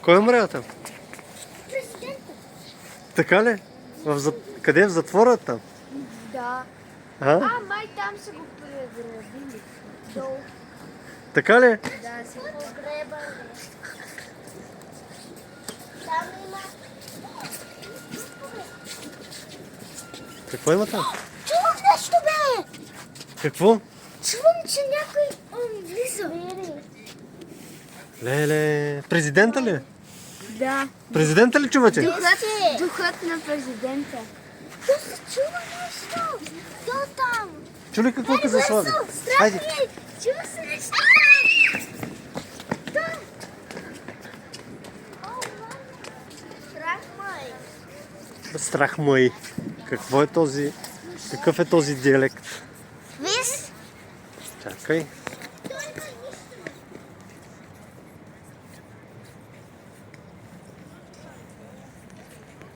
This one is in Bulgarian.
Кой умря там? Президента. Така ли? Къде е в затвора там? Да. А? Май там са го преградили. Долу. Така ли? Да, си погребали. Там има... Какво има там? Чувам нещо, бе! Какво? Чувам, че някой влиза. Леле, президента ли? Да. Президента ли чувате? Духът на президента. То се чува нещо. То там. Чули какво каза Слави? Хайде. Чува се нещо. Там. Страх май. Страх мой. Какво е този? Какъв е този диалект? Виж. Чакай.